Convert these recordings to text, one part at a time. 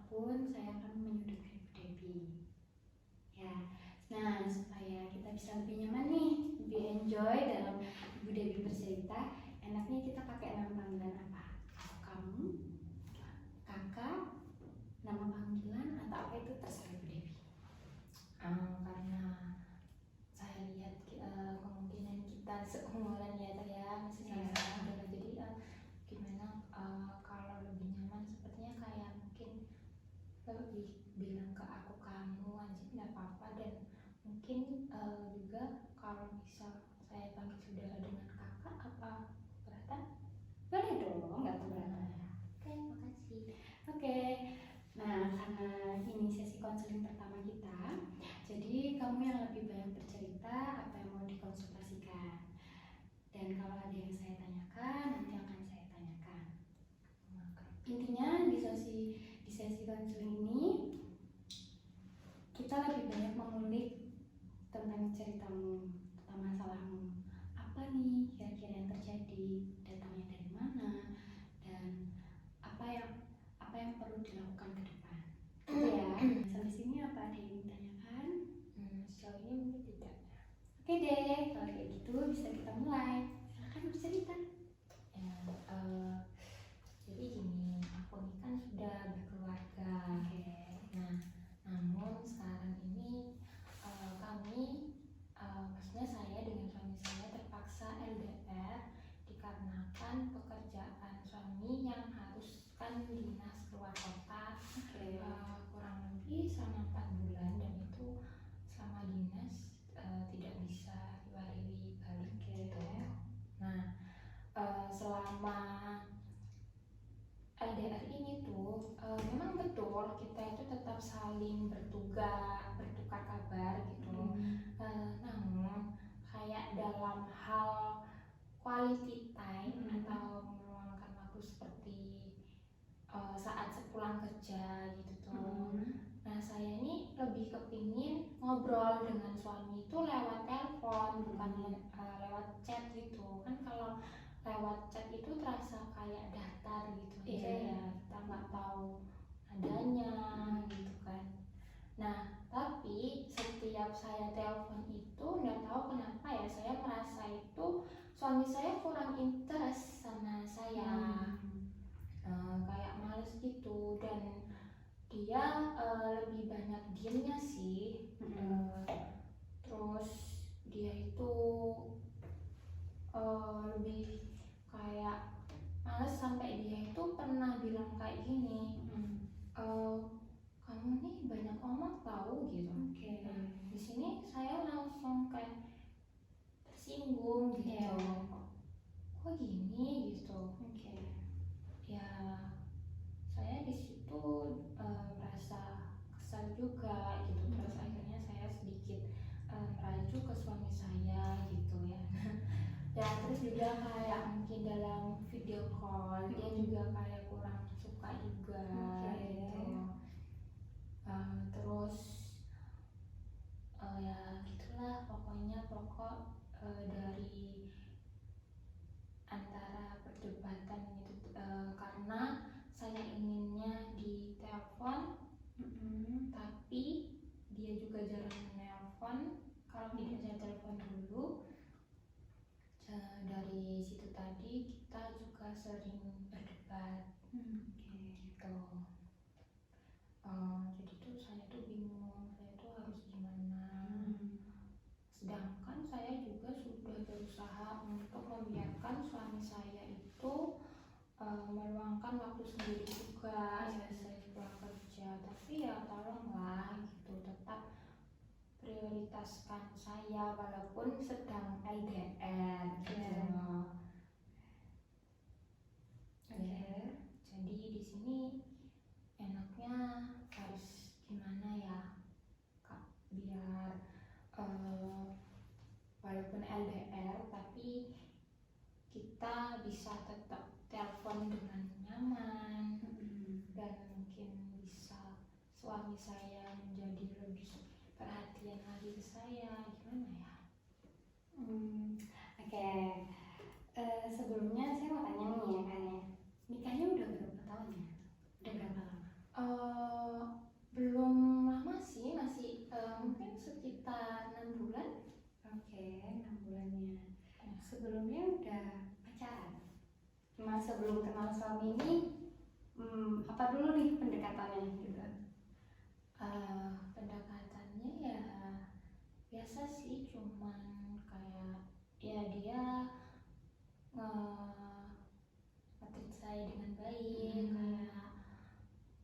apapun saya akan menyudutkan Ibu Debbie. Ya, nah supaya kita bisa lebih nyaman nih, lebih enjoy dalam Ibu Debbie bercerita, enaknya kita pakai nama panggilan apa? Aku, kamu, kakak, nama panggilan atau apa itu terserah Ibu Debbie. Karena saya lihat kemungkinan kita seumuran ya saya masih sama-sama jadi gimana kalau lebih nyaman sepertinya kayak mungkin lebih bilang ke aku kamu aja nggak apa-apa, dan mungkin juga kalau misal saya panggil saudara dengan kakak apa keberatan? Boleh dong, nggak keberatan. Oke, makasih. Oke, nah karena ini sesi konseling pertama kita, jadi kamu yang lebih banyak bercerita apa yang mau dikonsultasikan. Dan kalau ada yang saya tanyakan, nanti akan saya tanyakan. Intinya di sesi konseling ini kita lebih banyak mengulik tentang ceritamu, tentang masalahmu. Apa nih kira-kira yang terjadi, datangnya dari mana, dan apa yang perlu dilakukan ke depan. Gitu ya. Sampai sini apa ada yang ditanyakan? Sejauh ini mungkin tidak. Oke deh, kalau kayak gitu bisa kita mulai. Silakan bercerita. Ya, jadi gini, aku ini kan sudah berkeluarga. Nah, namun sekarang ini kami, maksudnya saya dengan suami saya terpaksa LDR dikarenakan pekerjaan suami yang harus kan dinas keluar kota. Kurang lebih selama 4 bulan, dan itu selama dinas tidak bisa diwari balik gitu. Nah, selama LDR ini tuh memang betul kita itu tetap saling bertukar kabar gitu. Namun kayak dalam hal quality time atau meluangkan waktu seperti saat sepulang kerja gitu tuh. Nah, saya ini lebih kepingin ngobrol dengan suami itu lewat telepon, bukan lewat chat gitu. Kan kalau lewat chat itu terasa kayak datar gitu aja ya, kita nggak tahu nadanya gitu kan. Nah, tapi setiap saya telepon itu nggak tahu kenapa ya, saya merasa itu suami saya kurang interest sama saya. Kayak males gitu, dan dia lebih banyak diemnya sih. Terus dia itu lebih kayak males, sampai dia itu pernah bilang kayak gini, kamu nih banyak omong tahu gitu. Di sini saya langsung kayak tersinggung gitu. Kok gini gitu. Ya, saya di situ merasa kesal juga gitu. Terus akhirnya saya sedikit merajuk ke suami saya gitu ya. Ya, terus juga kayak mungkin dalam video call dia juga kayak kurang suka juga gitu. Terus ya gitulah pokoknya, dari antara perdebatan itu karena saya inginnya di telepon, tapi dia juga jarang menelpon. Kalau tidak saya telepon dulu. Dari situ tadi kita juga sering berdebat gitu. Jadi tuh saya tuh bingung, saya tuh harus gimana. Sedangkan saya juga sudah berusaha untuk membiarkan suami saya itu meluangkan waktu sendiri juga selesai pulang kerja. Tapi ya tolonglah gitu, tetap prioritaskan saya walaupun sedang LDR gitu. Jadi di sini enaknya harus gimana ya Kak, biar walaupun LDR tapi kita bisa tetap telepon dengan nyaman, dan mungkin bisa suami saya menjadi lebih perhatian lagi ke saya, gimana ya? Sebelumnya saya mau tanya nih ya, nikahnya udah berapa tahun ya? Udah berapa lama? Eh, belum lama sih, masih mungkin sekitar 6 bulan. Oke, 6 bulannya. Sebelumnya udah pacaran? Mas sebelum kenal suami ini, apa dulu nih pendekatannya gitu? Pendekatannya ya biasa sih, cuman kayak ya dia nge-treat saya dengan baik,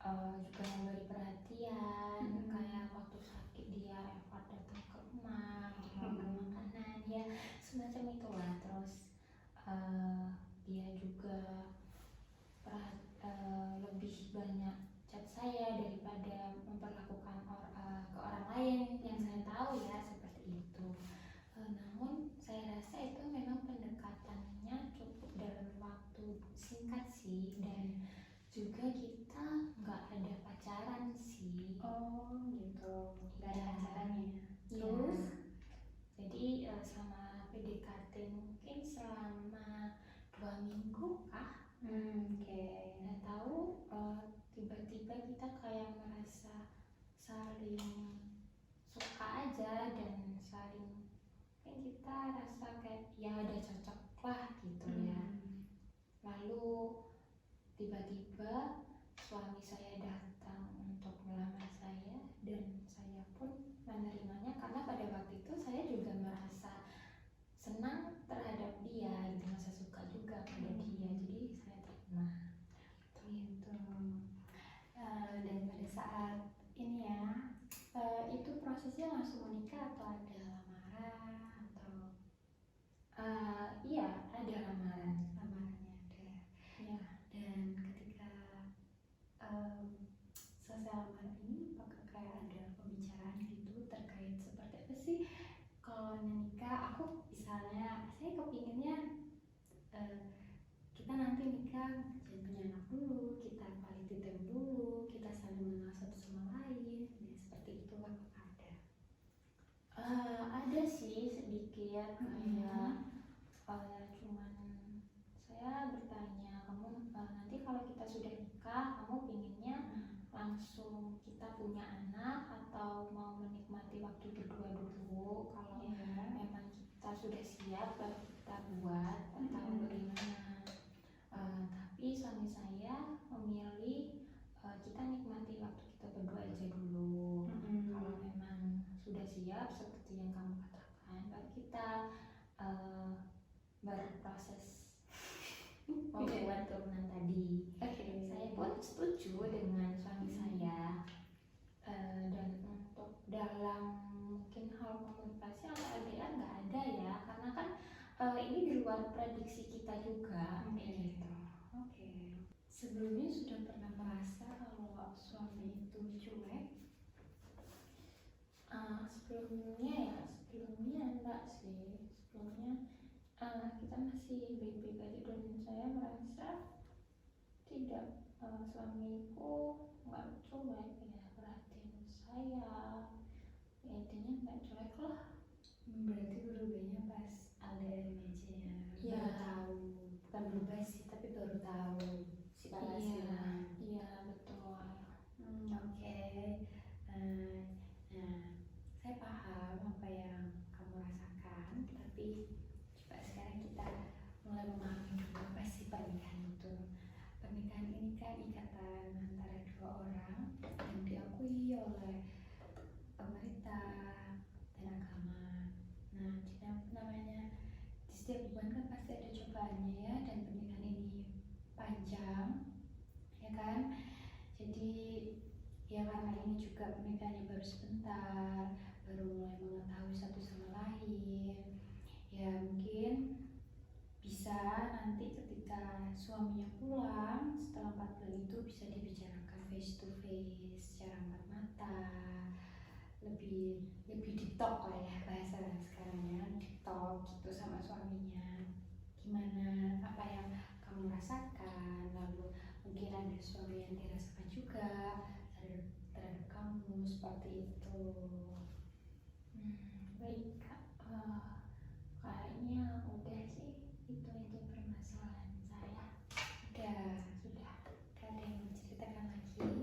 kayak juga memberi perhatian, kayak waktu sakit dia effort datang ke rumah untuk melakukan makanan, ya semacam itulah. Terus dia juga lebih banyak chat saya daripada memperlakukan ke orang lain yang saya tahu ya, seperti itu. Namun saya rasa itu memang pendekatannya cukup dalam waktu singkat sih, dan juga kita nggak ada pacaran sih. Oh gitu, nggak ada Iya. pacarannya. Iya. Terus? Jadi selama PDKT mungkin selama 2 minggu kah? Oke. Nggak tahu, tiba-tiba kita kayak merasa saling suka aja, dan saling kan kita rasa kayak ya ada cocok lah gitu ya. Lalu tiba-tiba suami saya datang untuk melamar saya, dan saya pun menerimanya karena pada waktu itu saya juga merasa senang terhadap dia gitu, merasa suka juga pada dia, jadi saya terima Gitu. Dan pada saat ini ya, itu prosesnya langsung menikah atau ada lamaran atau iya, ada lamaran. lamarannya ada. Ya. Dan ketika selesai lamaran ini, apakah kayak ada pembicaraan gitu terkait seperti apa sih kalau nikah? Aku misalnya, saya kepinginnya kita nanti nikah jangan punya anak dulu, kita quality time dulu, kita saling mengenal satu sama lain. Nah, seperti itu apakah ada? Ada sih sedikit, kayak cuman saya bertanya, kamu nanti kalau kita sudah nikah, kamu pinginnya langsung kita punya anak atau mau menikmati waktu berdua dulu? Kalau memang kita sudah siap baru kita buat, atau bagaimana? Tapi suami saya memilih kita nikmati waktu kita berdua aja dulu. Kalau memang sudah siap seperti yang kamu katakan, baru kita berproses membuat turunan tadi. Saya pun setuju dengan suami saya. Dan untuk dalam mungkin hal komunikasi atau LDR nggak ada ya, karena kan ini di luar prediksi kita juga. Gitu. Oke. Sebelumnya sudah pernah merasa kalau suami itu cuek? Sebelumnya enggak sih. Sebelumnya kita masih baik-baik aja, dan saya merasa tidak, suamiku nggak cuek ya, perhatian saya ya, intinya nggak cuek lah. Berarti berubahnya pas LDR ini aja ya? Iya. Baru tahu, bukan berubah sih, tapi baru tahu sifat aslinya. Iya betul. Oke. Nah, saya paham apa yang kamu rasakan, tapi coba sekarang kita mulai memahami dulu apa sih pernikahan itu. Pernikahan ini kan ikatan antara dua orang yang diakui oleh pemerintah dan agama. Nah, di setiap hubungan kan pasti ada cobaannya ya, dan pernikahan ini panjang, ya kan? Jadi ya karena ini juga pernikahannya baru sebentar, baru mulai mengetahui satu sama lain, ya mungkin bisa nanti ketika suaminya pulang setelah 4 bulan itu bisa dibicarakan face to face, secara empat mata, lebih deep talk lah ya bahasa sekarangnya, deep talk gitu sama suaminya. Gimana, apa yang kamu rasakan, lalu mungkin ada suami yang dirasakan juga terhadap kamu, seperti itu. Baik Kak, kayaknya udah sih, itu aja permasalahan saya. Sudah Sudah. ada yang mau ceritakan lagi?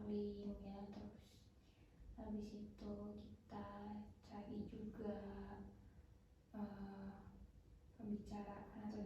calling ya, terus habis itu kita cari juga pembicaraan atau